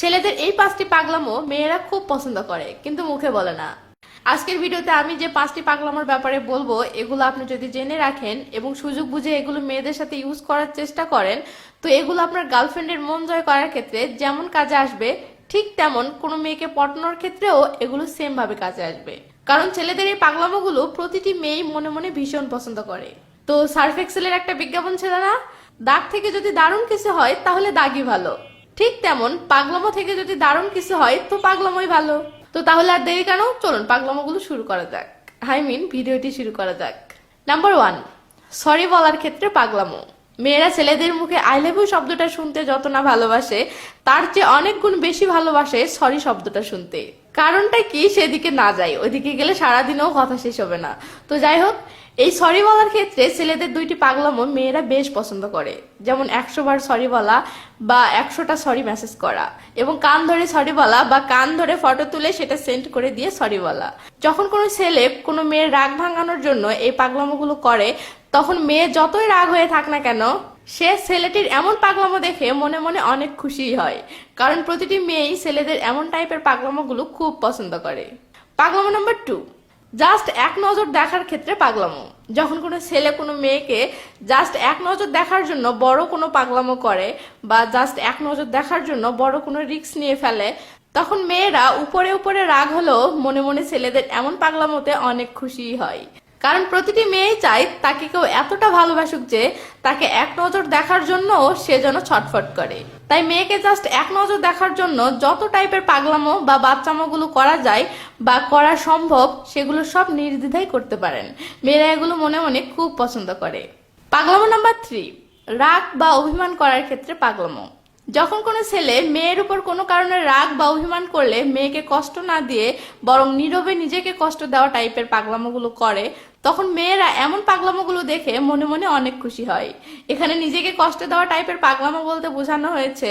ছেলেদের এই 5টি পাগলামো মেয়েরা খুব পছন্দ করে কিন্তু মুখে বলে না। আজকের ভিডিওতে আমি যে 5টি পাগলামোর ব্যাপারে বলবো, এগুলো আপনি যদি জেনে রাখেন এবং সুযোগ বুঝে এগুলো মেয়েদের সাথে ইউজ করার চেষ্টা করেন, তো এগুলো আপনার গার্লফ্রেন্ডের মন জয় করার ক্ষেত্রে যেমন কাজে আসবে, ঠিক তেমন কোনো মেয়েকে পটানোর ক্ষেত্রেও এগুলো সেম ভাবে কাজে আসবে। কারণ ছেলেদের এই পাগলামোগুলো প্রতিটি মেয়েই মনে মনে ভীষণ পছন্দ করে। তো সার্ফ এক্সেলের একটা বিজ্ঞাপন ছিল না, দাগ থেকে যদি দারুণ কিছু হয় তাহলে দাগই ভালো। ঠিক তেমন পাগলামো থেকে যদি দারুণ কিছু হয় তো পাগলামোই ভালো। তো তাহলে আর দেরি কেন, চলুন পাগলামোগুলো শুরু করা যাক। ভিডিওটি শুরু করা যাক। নাম্বার 1, সরি বলার ক্ষেত্রে পাগলামো। মেয়েরা ছেলেদের মুখে আই লাভ ইউ শব্দটা শুনতে যত না ভালোবাসে, তার চেয়ে অনেক গুণ বেশি ভালোবাসে সরি শব্দটা শুনতে। কারণটা কি সেদিকে না যাই, ওইদিকে গেলে সারাদিনও কথা শেষ হবে না। তো যাই হোক, এই সরি বলার ক্ষেত্রে ছেলেদের 2টি পাগলামো মেয়েরা বেশ পছন্দ করে, যেমন 100 বার সরি বলা বা 100টা সরি মেসেজ করা, এবং কান ধরে সরি বলা বা কান ধরে ফটো তুলে সেটা সেন্ড করে দিয়ে সরি বলা। যখন কোনো ছেলে কোনো মেয়ের রাগ ভাঙানোর জন্য এই পাগলামোগুলো করে, তখন মেয়ে যতই রাগ হয়ে থাক না কেন, সে ছেলেটির এমন পাগলামো দেখে মনে মনে অনেক খুশি হয়। কারণ প্রতিটি মেয়েই ছেলেদের এমন টাইপের পাগলামোগুলো খুব পছন্দ করে। পাগলামো নাম্বার 2, জাস্ট এক নজর দেখার ক্ষেত্রে পাগলামো। যখন কোনো ছেলে কোনো মেয়েকে জাস্ট এক নজর দেখার জন্য বড় কোনো পাগলামো করে বা জাস্ট এক নজর দেখার জন্য বড় কোনো রিস্ক নিয়ে ফেলে, তখন মেয়েরা উপরে উপরে রাগ হলেও মনে মনে ছেলেদের এমন পাগলামোতে অনেক খুশি হয়। কারণ প্রতিটি মেয়ে চায় তাকে কেউ এতটা ভালোবাসুক যে তাকে এক নজর দেখার জন্য সে যেন ছটফট করে। তাই মেয়েকে জাস্ট এক নজর দেখার জন্য যত টাইপের পাগলামো বা বাচ্চামোগুলো করা যায় বা করা সম্ভব, সেগুলো সব নির্দ্বিধায় করতে পারেন। মেয়েরা এগুলো মনে মনে খুব পছন্দ করে। পাগলামো নাম্বার 3, রাগ বা অভিমান করার ক্ষেত্রে পাগলামো। যখন কোনো ছেলে মেয়ের উপর কোনো কারণে রাগ বা অভিমান করলে মেয়েকে কষ্ট না দিয়ে বরং নীরবে নিজেকে কষ্ট দেওয়া টাইপের পাগলামোগুলো করে, তখন মেয়েরা এমন পাগলামোগুলো দেখে মনে মনে অনেক খুশি হয়। এখানে নিজেকে কষ্ট দেওয়া টাইপের পাগলামো বলতে বোঝানো হয়েছে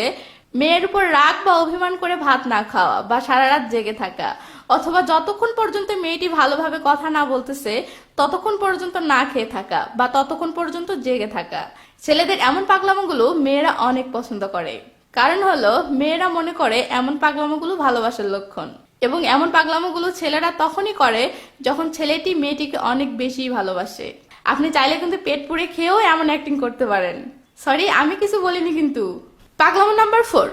মেয়ের উপর রাগ বা অভিমান করে ভাত না খাওয়া বা সারা রাত জেগে থাকা, অথবা যতক্ষণ পর্যন্ত মেয়েটি ভালোভাবে কথা না বলতেছে ততক্ষণ পর্যন্ত না খেয়ে থাকা বা ততক্ষণ পর্যন্ত জেগে থাকা। ছেলেদের এমন পাগলামোগুলো মেয়েরা অনেক পছন্দ করে। কারণ হলো মেয়েরা মনে করে এমন পাগলামোগুলো ভালোবাসার লক্ষণ, এবং এমন পাগলামোগুলো ছেলেরা তখনই করে যখন ছেলেটি মেয়েটিকে অনেক বেশি ভালোবাসে। আপনি চাইলে কিন্তু পেট পুড়ে খেয়েও এমন অ্যাক্টিং করতে পারেন। সরি, আমি কিছু বলিনি কিন্তু। পাগলামো নাম্বার 4,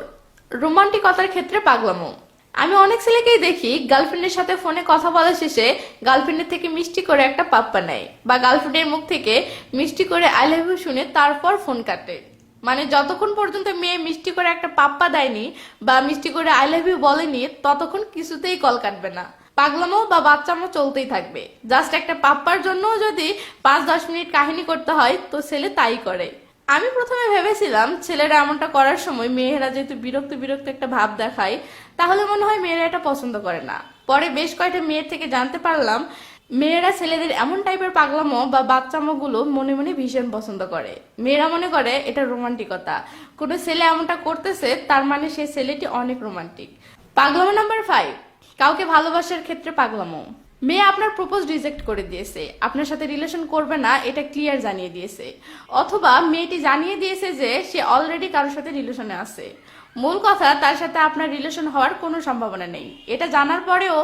রোমান্টিকতার ক্ষেত্রে পাগলামো। আমি অনেক ছেলেকেই দেখি গার্লফ্রেন্ডের সাথে ফোনে কথা বলা শেষে গার্লফ্রেন্ডের থেকে মিষ্টি করে একটা পাপ্পা নেয় বা গার্লফ্রেন্ডের মুখ থেকে মিষ্টি করে আই লাভ ইউ শুনে তারপর ফোন কাটে। মানে যতক্ষণ পর্যন্ত মেয়ে মিষ্টি করে একটা পাপ্পা দেয়নি বা মিষ্টি করে আই লাভ ইউ বলেনি, ততক্ষণ কিছুতেই কল কাটবে না। পাগলামো বা বাচ্চামো চলতেই থাকবে। জাস্ট একটা পাপ্পার জন্য যদি 5-10 মিনিট কাহিনী করতে হয়, তো ছেলে তাই করে। আমি প্রথমে ভেবেছিলাম ছেলেরা এমনটা করার সময় মেয়েরা যেহেতু বিরক্ত বিরক্ত একটা ভাব দেখায়, তাহলে মনে হয় মেয়েরা এটা পছন্দ করে না। পরে বেশ কয়েকটা মেয়ের থেকে জানতে পারলাম মেয়েরা ছেলেদের এমন টাইপের পাগলামো বা বাচ্চামো গুলো মনে মনে ভীষণ পছন্দ করে। মেয়েরা মনে করে এটা রোমান্টিকতা, কোনো ছেলে এমনটা করতেছে তার মানে সে ছেলেটি অনেক রোমান্টিক। পাগলামো নাম্বার 5, কাউকে ভালোবাসার ক্ষেত্রে পাগলামো। মেয়ে আপনার প্রপোজ রিজেক্ট করে দিয়েছে, আপনার সাথে রিলেশন করবে না এটা ক্লিয়ার জানিয়ে দিয়েছে, অথবা মেয়েটি জানিয়ে দিয়েছে যে সে অলরেডি কারোর সাথে রিলেশনে আছে। মূল কথা, তার সাথে আপনার রিলেশন হওয়ার কোনো সম্ভাবনা নেই। এটা জানার পরেও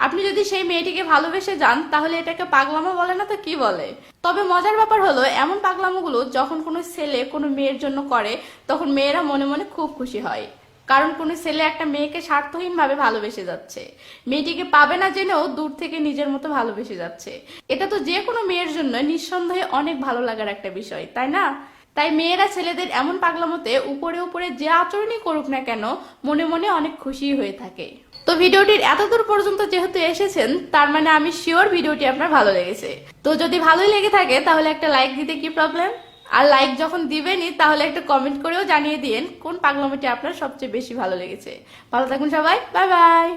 আপনি যদি সেই মেয়েটিকে ভালোবেসে যান, তাহলে এটাকে পাগলামো বলে না তো কি বলে? তবে মজার ব্যাপার হলো এমন পাগলামোগুলো যখন কোনো ছেলে কোনো মেয়ের জন্য করে, তখন মেয়েরা মনে মনে খুব খুশি হয়। কারণ কোনো ছেলে একটা মেয়েকে স্বার্থহীন ভাবে ভালোবেসে যাচ্ছে, মেয়েটিকে পাবে না জেনেও দূর থেকে নিজের মতো ভালোবেসে যাচ্ছে। এটা তো যে কোনো মেয়ের জন্য নিঃসন্দেহে অনেক ভালো লাগার একটা বিষয়, তাই না? তাই মেয়েরা ছেলেদের এমন পাগলামোতে উপরে উপরে যে আচরণই করুক না কেন, মনে মনে অনেক খুশি হয়ে থাকে। তো ভিডিওটির এতদূর পর্যন্ত যেহেতু এসেছেন, তার মানে আমি শিওর ভিডিওটি আপনার ভালো লেগেছে। তো যদি ভালোই লেগে থাকে তাহলে একটা লাইক দিতে কি প্রবলেম? আর লাইক যখন দিবেনই, তাহলে একটা কমেন্ট করেও জানিয়ে দিন কোন পাগলামোটি আপনার সবচেয়ে বেশি ভালো লেগেছে। ভালো থাকুন সবাই, বাই বাই।